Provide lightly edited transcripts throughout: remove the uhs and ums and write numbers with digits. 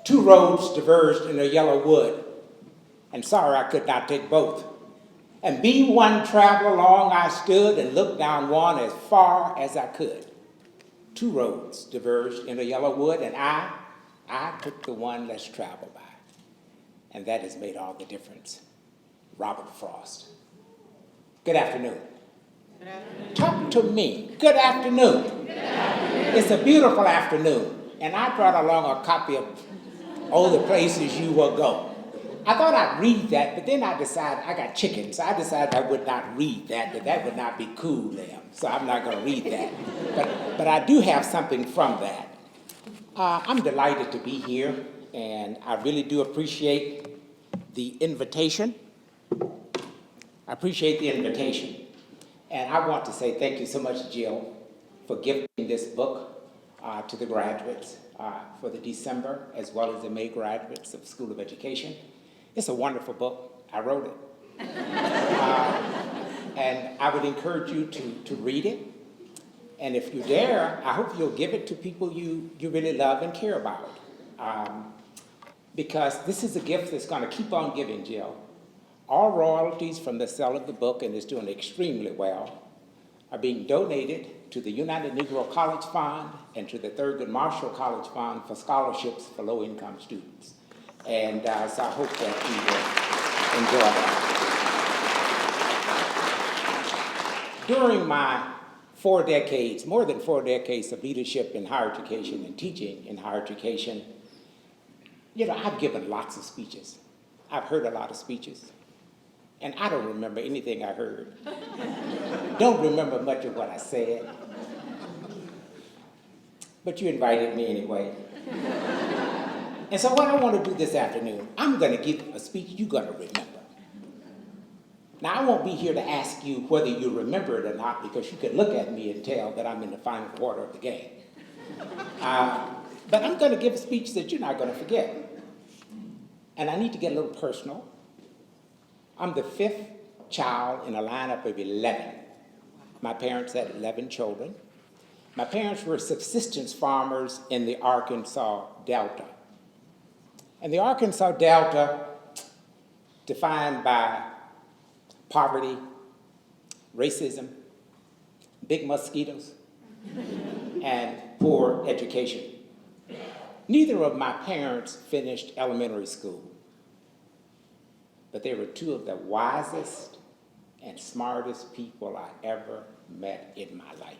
Two roads diverged in a yellow wood, and sorry I could not take both. And be one travel along I stood and looked down one as far as I could. Two roads diverged in a yellow wood, and I took the one less traveled by. And that has made all the difference. Robert Frost. Good afternoon. Good afternoon. Talk to me. Good afternoon. Good afternoon. It's a beautiful afternoon, and I brought along a copy of All the Places You Will Go. I thought I'd read that, but then I decided, I got chickens, so I decided I would not read that would not be cool then, so I'm not going to read that. But I do have something from that. I'm delighted to be here, and I really do appreciate the invitation. I appreciate the invitation. And I want to say thank you so much, Jill, for gifting this book to the graduates for the December as well as the May graduates of School of Education. It's a wonderful book. I wrote it. And I would encourage you to read it. And if you dare, I hope you'll give it to people you really love and care about. Because this is a gift that's going to keep on giving, Jill. All royalties from the sale of the book, and it's doing extremely well, are being donated to the United Negro College Fund and to the Thurgood Marshall College Fund for scholarships for low-income students. And so I hope that you will enjoy that. During my 4 decades, more than 4 decades of leadership in higher education and teaching in higher education, you know, I've given lots of speeches. I've heard a lot of speeches. And I don't remember anything I heard. Don't remember much of what I said. But you invited me anyway. And so what I want to do this afternoon, I'm going to give a speech you're going to remember. Now, I won't be here to ask you whether you remember it or not, because you can look at me and tell that I'm in the final quarter of the game. But I'm going to give a speech that you're not going to forget. And I need to get a little personal. I'm the 5th child in a lineup of 11. My parents had 11 children. My parents were subsistence farmers in the Arkansas Delta. And the Arkansas Delta, defined by poverty, racism, big mosquitoes, and poor education. Neither of my parents finished elementary school, but they were two of the wisest and smartest people I ever met in my life.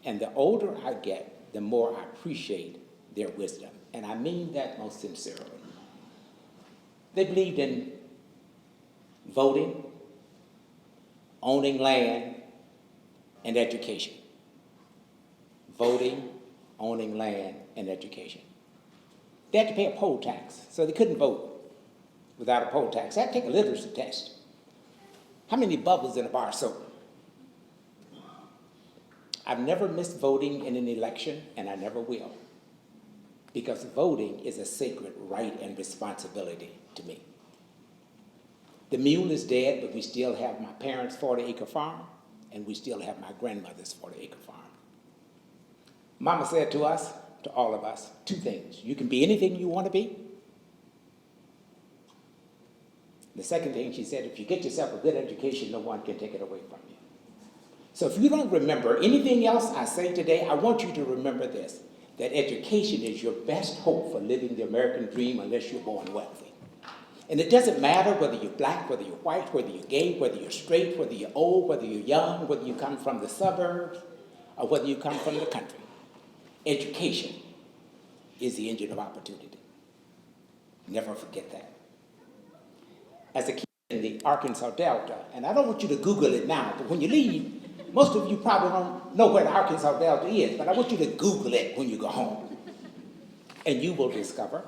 And the older I get, the more I appreciate their wisdom. And I mean that most sincerely. They believed in voting, owning land, and education. Voting, owning land, and education. They had to pay a poll tax, so they couldn't vote without a poll tax. They had to take a literacy test. How many bubbles in a bar of soap? I've never missed voting in an election, and I never will, because voting is a sacred right and responsibility to me. The mule is dead, but we still have my parents' 40-acre farm, and we still have my grandmother's 40-acre farm. Mama said to us, to all of us, 2 things. You can be anything you want to be. The second thing she said, if you get yourself a good education, no one can take it away from you. So if you don't remember anything else I say today, I want you to remember this, that education is your best hope for living the American dream unless you're born wealthy. And it doesn't matter whether you're black, whether you're white, whether you're gay, whether you're straight, whether you're old, whether you're young, whether you come from the suburbs, or whether you come from the country. Education is the engine of opportunity. Never forget that. As a kid in the Arkansas Delta, and I don't want you to Google it now, but when you leave, most of you probably don't know where the Arkansas Delta is, but I want you to Google it when you go home. And you will discover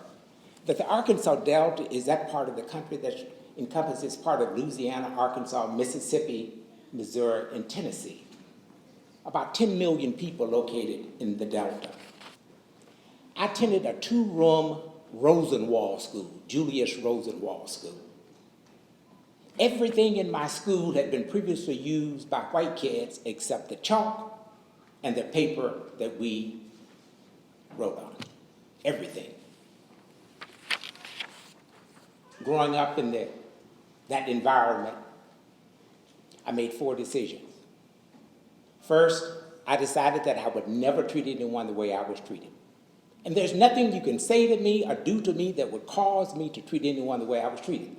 that the Arkansas Delta is that part of the country that encompasses part of Louisiana, Arkansas, Mississippi, Missouri, and Tennessee. About 10 million people located in the Delta. I attended a 2-room Rosenwald school, Julius Rosenwald School. Everything in my school had been previously used by white kids except the chalk and the paper that we wrote on. Everything. growing up in that environment, I made 4 decisions. First, I decided that I would never treat anyone the way I was treated. And there's nothing you can say to me or do to me that would cause me to treat anyone the way I was treated.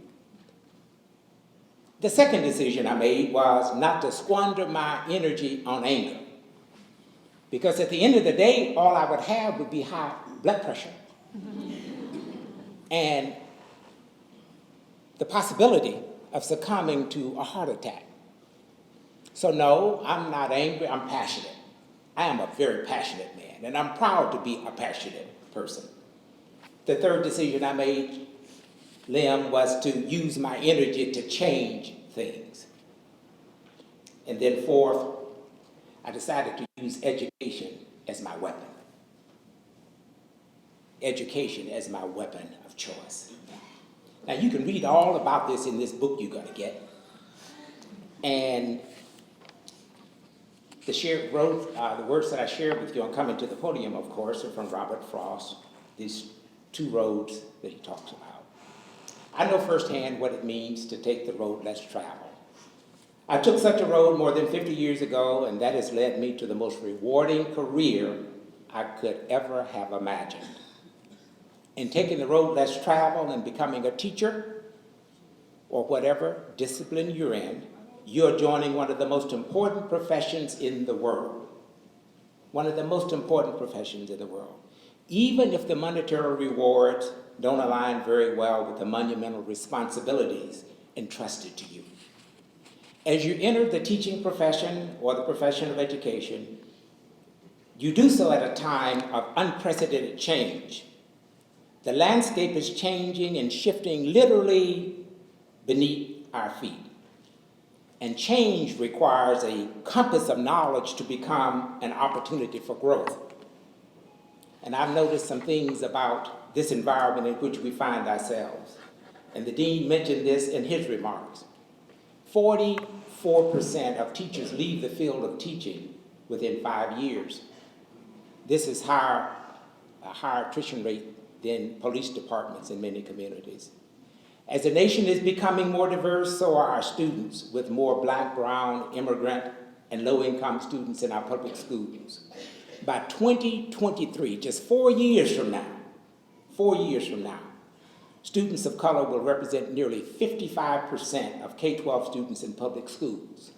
The second decision I made was not to squander my energy on anger. Because at the end of the day, all I would have would be high blood pressure. And the possibility of succumbing to a heart attack. So no, I'm not angry, I'm passionate. I am a very passionate man, and I'm proud to be a passionate person. The third decision I made, Lem, was to use my energy to change things. And then fourth, I decided to use education as my weapon. Education as my weapon of choice. Now you can read all about this in this book you're going to get. And the words that I shared with you on coming to the podium, of course, are from Robert Frost, these 2 roads that he talks about. I know firsthand what it means to take the road less traveled. I took such a road more than 50 years ago, and that has led me to the most rewarding career I could ever have imagined. In taking the road less traveled and becoming a teacher, or whatever discipline you're in, you're joining one of the most important professions in the world. One of the most important professions in the world. Even if the monetary rewards don't align very well with the monumental responsibilities entrusted to you. As you enter the teaching profession or the profession of education, you do so at a time of unprecedented change. The landscape is changing and shifting literally beneath our feet. And change requires a compass of knowledge to become an opportunity for growth. And I've noticed some things about this environment in which we find ourselves. And the dean mentioned this in his remarks. 44% of teachers leave the field of teaching within 5 years. This is a higher attrition rate than police departments in many communities. As the nation is becoming more diverse, so are our students, with more Black, brown, immigrant, and low-income students in our public schools. By 2023, just 4 years from now, students of color will represent nearly 55% of K-12 students in public schools.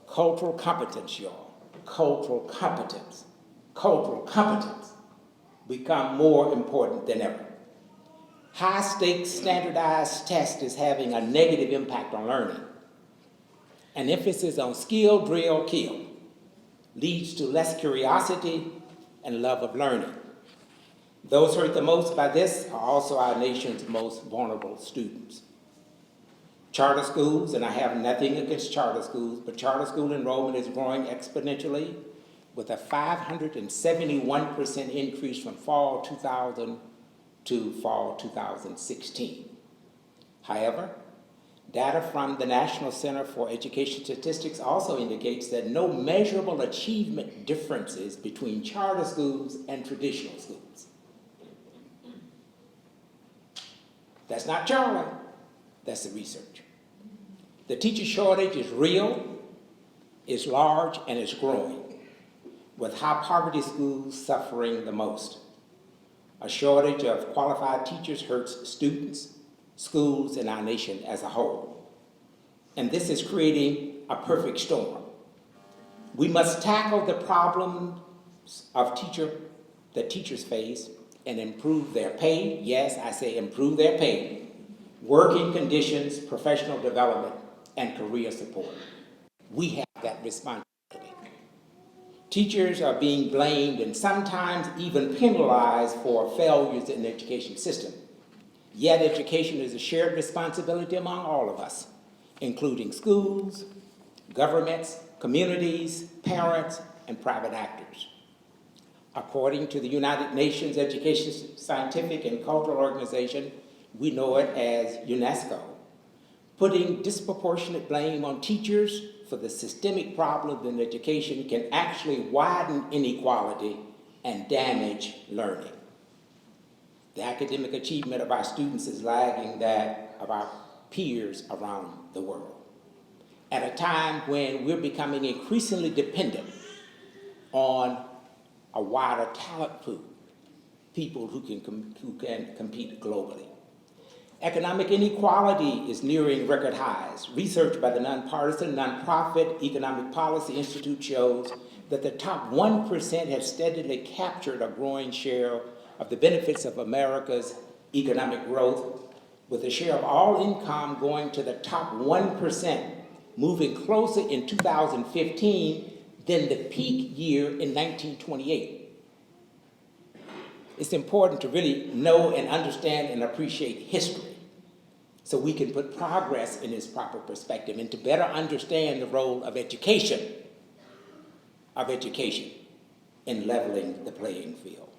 Cultural competence, y'all. Cultural competence become more important than ever. High-stakes standardized test is having a negative impact on learning. An emphasis on skill, drill, kill leads to less curiosity and love of learning. Those hurt the most by this are also our nation's most vulnerable students. Charter schools, and I have nothing against charter schools, but charter school enrollment is growing exponentially with a 571% increase from fall 2000 to fall 2016. However, data from the National Center for Education Statistics also indicates that no measurable achievement differences between charter schools and traditional schools. That's not Charlie, that's the research. The teacher shortage is real, it's large, and it's growing, with high poverty schools suffering the most. A shortage of qualified teachers hurts students, schools, and our nation as a whole. And this is creating a perfect storm. We must tackle the problems of that teachers face and improve their pay. Yes, I say improve their pay, working conditions, professional development, and career support. We have that responsibility. Teachers are being blamed and sometimes even penalized for failures in the education system. Yet education is a shared responsibility among all of us, including schools, governments, communities, parents, and private actors. According to the United Nations Education, Scientific, and Cultural Organization, we know it as UNESCO, putting disproportionate blame on teachers for the systemic problems in education can actually widen inequality and damage learning. The academic achievement of our students is lagging that of our peers around the world. At a time when we're becoming increasingly dependent on a wider talent pool, people who can compete globally. Economic inequality is nearing record highs. Research by the nonpartisan nonprofit Economic Policy Institute shows that the top 1% have steadily captured a growing share of the benefits of America's economic growth, with a share of all income going to the top 1%, moving closer in 2015 than the peak year in 1928. It's important to really know and understand and appreciate history so we can put progress in its proper perspective and to better understand the role of education in leveling the playing field.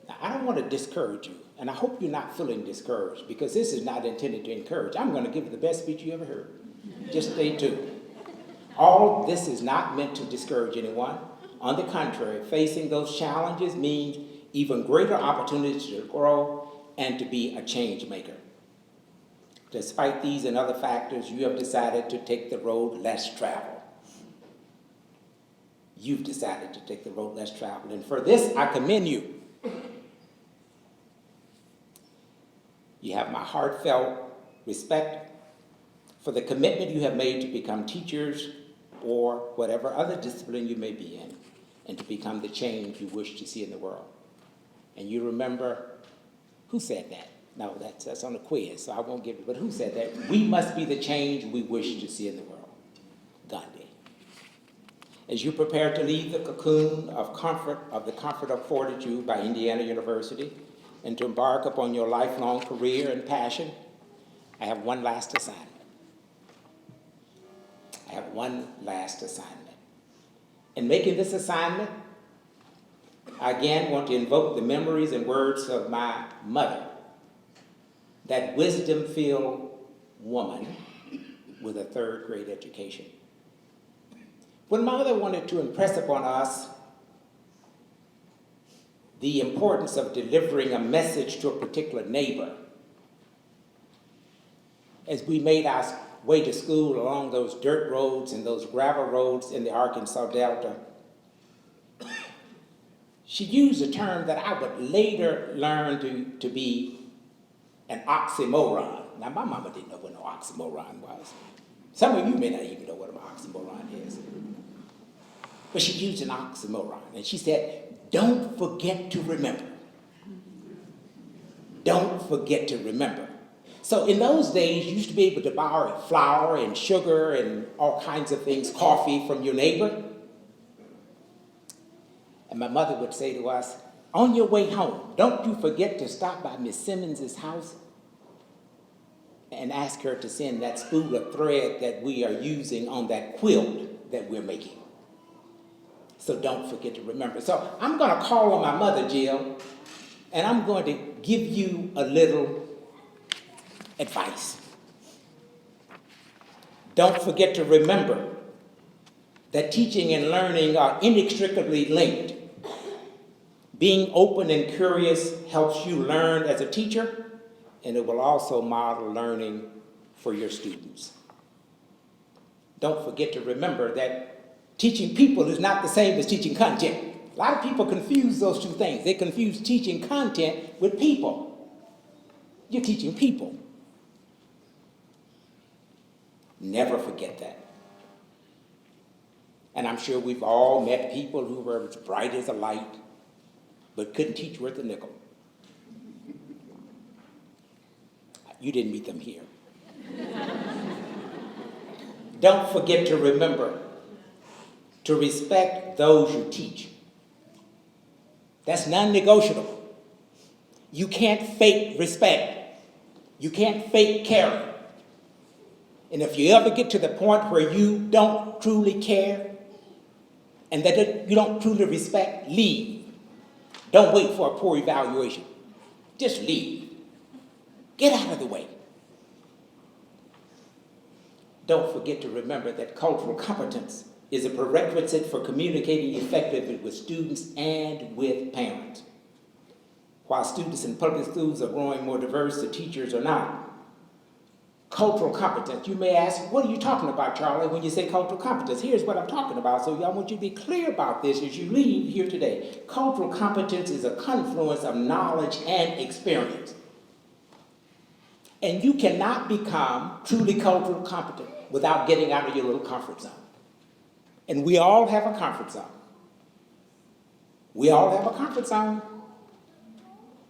Now I don't want to discourage you, and I hope you're not feeling discouraged, because this is not intended to encourage. I'm going to give you the best speech you ever heard. Just stay tuned. All this is not meant to discourage anyone. On the contrary, facing those challenges means even greater opportunities to grow and to be a change maker. Despite these and other factors, you have decided to take the road less traveled. You've decided to take the road less traveled, and for this, I commend you. You have my heartfelt respect for the commitment you have made to become teachers or whatever other discipline you may be in, and to become the change you wish to see in the world. And you remember, who said that? No, that's on the quiz, so I won't give it, but who said that? We must be the change we wish to see in the world. Gandhi. As you prepare to leave the cocoon of the comfort afforded you by Indiana University and to embark upon your lifelong career and passion, I have one last assignment. In making this assignment, I again want to invoke the memories and words of my mother, that wisdom-filled woman with a third-grade education. When mother wanted to impress upon us the importance of delivering a message to a particular neighbor, as we made our way to school along those dirt roads and those gravel roads in the Arkansas Delta, she used a term that I would later learn to be an oxymoron. Now, my mama didn't know what an oxymoron was. Some of you may not even know what an oxymoron is. But she used an oxymoron, and she said, don't forget to remember. Don't forget to remember. So in those days, you used to be able to borrow flour and sugar and all kinds of things, coffee from your neighbor. And my mother would say to us, on your way home, don't you forget to stop by Miss Simmons's house and ask her to send that spool of thread that we are using on that quilt that we're making. So don't forget to remember. So I'm going to call on my mother, Jill, and I'm going to give you a little advice. Don't forget to remember that teaching and learning are inextricably linked. Being open and curious helps you learn as a teacher, and it will also model learning for your students. Don't forget to remember that teaching people is not the same as teaching content. A lot of people confuse those two things. They confuse teaching content with people. You're teaching people. Never forget that. And I'm sure we've all met people who were as bright as a light, but couldn't teach worth a nickel. You didn't meet them here. Don't forget to remember to respect those you teach. That's non-negotiable. You can't fake respect. You can't fake caring. And if you ever get to the point where you don't truly care and that you don't truly respect, leave. Don't wait for a poor evaluation. Just leave. Get out of the way. Don't forget to remember that cultural competence is a prerequisite for communicating effectively with students and with parents. While students in public schools are growing more diverse, the teachers are not. Cultural competence. You may ask, what are you talking about, Charlie, when you say cultural competence? Here's what I'm talking about, so I want you to be clear about this as you leave here today. Cultural competence is a confluence of knowledge and experience. And you cannot become truly cultural competent without getting out of your little comfort zone. And we all have a comfort zone. We all have a comfort zone.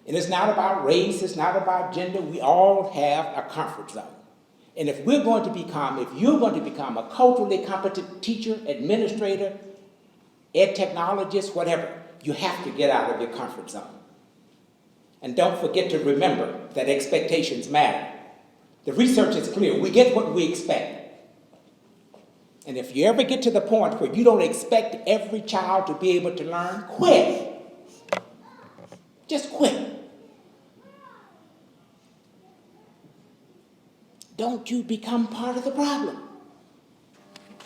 And it's not about race, it's not about gender, we all have a comfort zone. And if you're going to become a culturally competent teacher, administrator, ed technologist, whatever, you have to get out of your comfort zone. And don't forget to remember that expectations matter. The research is clear. We get what we expect. And if you ever get to the point where you don't expect every child to be able to learn, quit. Just quit. Don't you become part of the problem.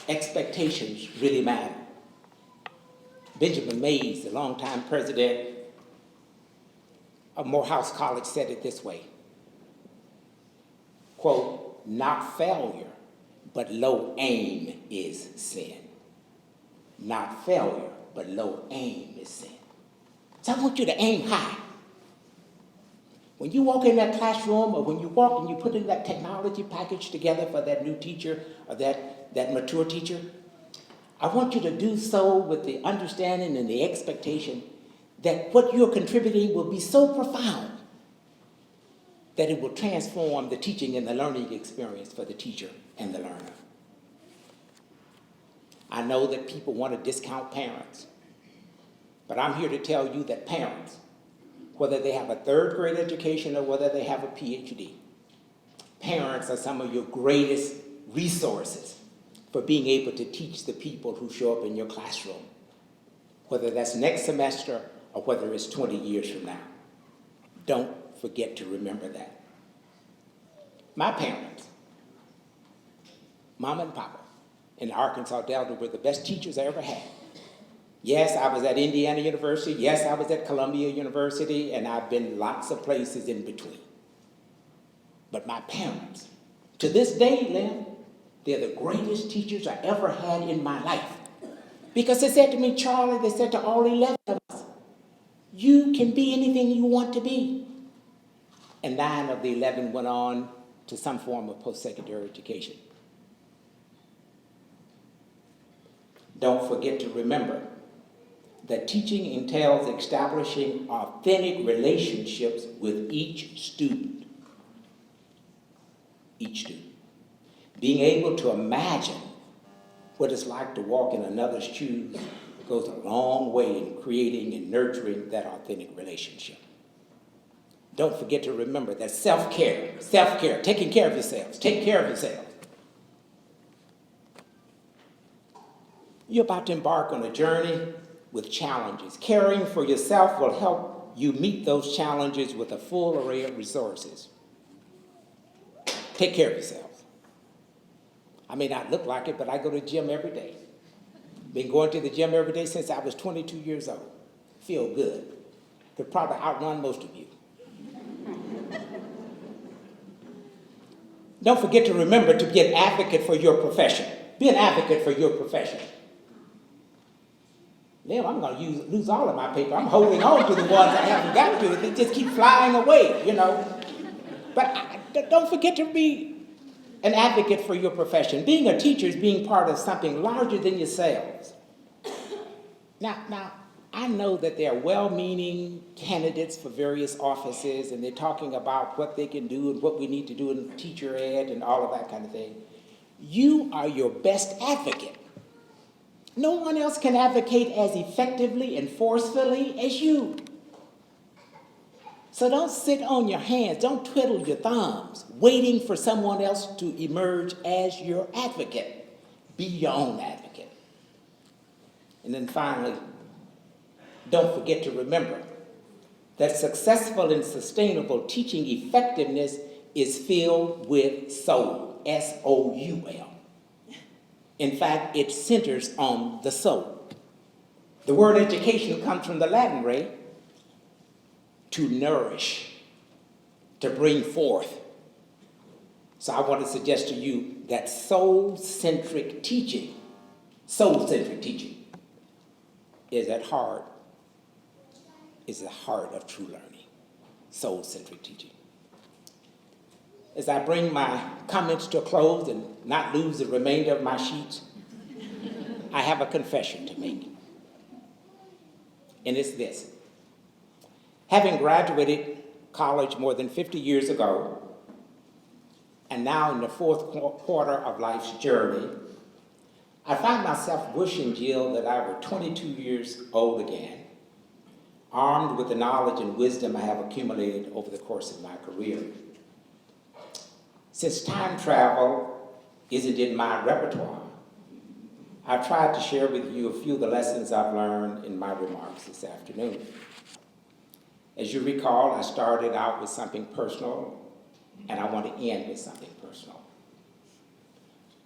Expectations really matter. Benjamin Mays, the longtime president of Morehouse College, said it this way, quote, not failure, but low aim is sin. Not failure, but low aim is sin. So I want you to aim high. When you walk in that classroom, or when you walk and you put in that technology package together for that new teacher or that mature teacher, I want you to do so with the understanding and the expectation that what you're contributing will be so profound that it will transform the teaching and the learning experience for the teacher and the learner. I know that people want to discount parents, but I'm here to tell you that parents, whether they have a third grade education or whether they have a PhD, parents are some of your greatest resources for being able to teach the people who show up in your classroom, whether that's next semester or whether it's 20 years from now. Don't forget to remember that. My parents, Mama and Papa, in the Arkansas Delta were the best teachers I ever had. Yes, I was at Indiana University. Yes, I was at Columbia University, and I've been lots of places in between. But my parents, to this day, Lynn, they're the greatest teachers I ever had in my life. Because they said to me, Charlie, they said to all 11 of us, you can be anything you want to be. And 9 of the 11 went on to some form of post-secondary education. Don't forget to remember that teaching entails establishing authentic relationships with each student. Each student. Being able to imagine what it's like to walk in another's shoes goes a long way in creating and nurturing that authentic relationship. Don't forget to remember that self-care, taking care of yourselves, take care of yourselves. You're about to embark on a journey with challenges. Caring for yourself will help you meet those challenges with a full array of resources. Take care of yourself. I may not look like it, but I go to the gym every day. Been going to the gym every day since I was 22 years old. Feel good. Could probably outrun most of you. Don't forget to remember to be an advocate for your profession. Be an advocate for your profession. Now I'm going to lose all of my paper. I'm holding on to the ones I haven't got to. They just keep flying away, you know. But don't forget to be an advocate for your profession. Being a teacher is being part of something larger than yourselves. Now, I know that there are well-meaning candidates for various offices, and they're talking about what they can do and what we need to do in teacher ed and all of that kind of thing. You are your best advocate. No one else can advocate as effectively and forcefully as you. So don't sit on your hands, don't twiddle your thumbs, waiting for someone else to emerge as your advocate. Be your own advocate. And then finally, don't forget to remember that successful and sustainable teaching effectiveness is filled with soul, S-O-U-L. In fact, it centers on the soul. The word education comes from the Latin word to nourish, to bring forth. So I want to suggest to you that soul-centric teaching is at heart, is the heart of true learning, soul-centric teaching. As I bring my comments to a close and not lose the remainder of my sheets, I have a confession to make. And it's this. Having graduated college more than 50 years ago, and now in the fourth quarter of life's journey, I find myself wishing, Jill, that I were 22 years old again, armed with the knowledge and wisdom I have accumulated over the course of my career. Since time travel isn't in my repertoire, I've tried to share with you a few of the lessons I've learned in my remarks this afternoon. As you recall, I started out with something personal, and I want to end with something personal.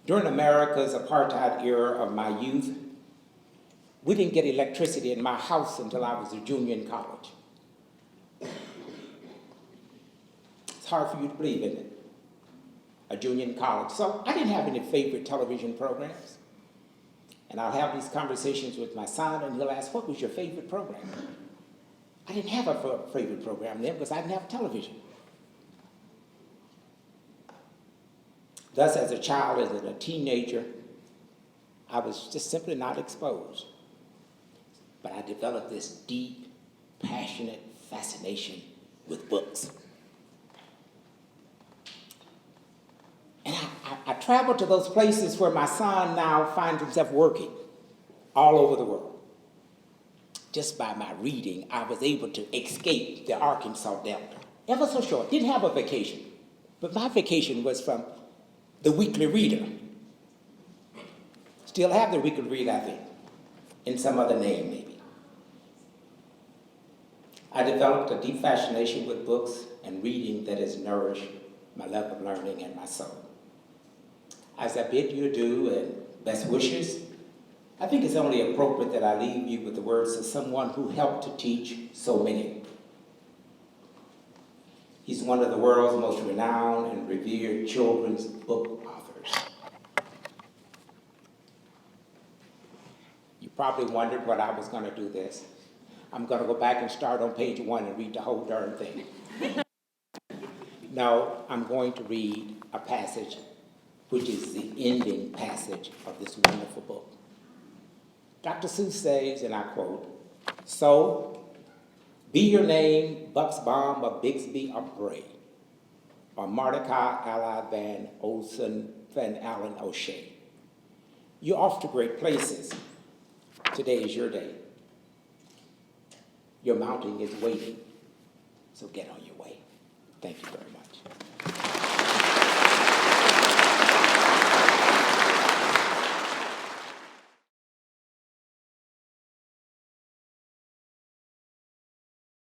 During America's apartheid era of my youth, we didn't get electricity in my house until I was a junior in college. It's hard for you to believe, isn't it? A junior in college. So I didn't have any favorite television programs. And I'll have these conversations with my son, and he'll ask, what was your favorite program? I didn't have a favorite program then because I didn't have television. Thus, as a child, as a teenager, I was just simply not exposed. But I developed this deep, passionate fascination with books. And I traveled to those places where my son now finds himself working all over the world. Just by my reading, I was able to escape the Arkansas Delta. Ever so short, didn't have a vacation. But my vacation was from the Weekly Reader. Still have the Weekly Reader, I think, in some other name maybe. I developed a deep fascination with books and reading that has nourished my love of learning and my soul. As I bid you adieu and best wishes, I think it's only appropriate that I leave you with the words of someone who helped to teach so many. He's one of the world's most renowned and revered children's book authors. You probably wondered what I was going to do this. I'm going to go back and start on page 1 and read the whole darn thing. No, I'm going to read a passage which is the ending passage of this wonderful book. Dr. Seuss says, and I quote, "So, be your name Buxbaum or Bixby or Bray, or Mordecai Allied Van Olson Van Allen O'Shea. You're off to great places. Today is your day. Your mountain is waiting, so get on your way." Thank you very much.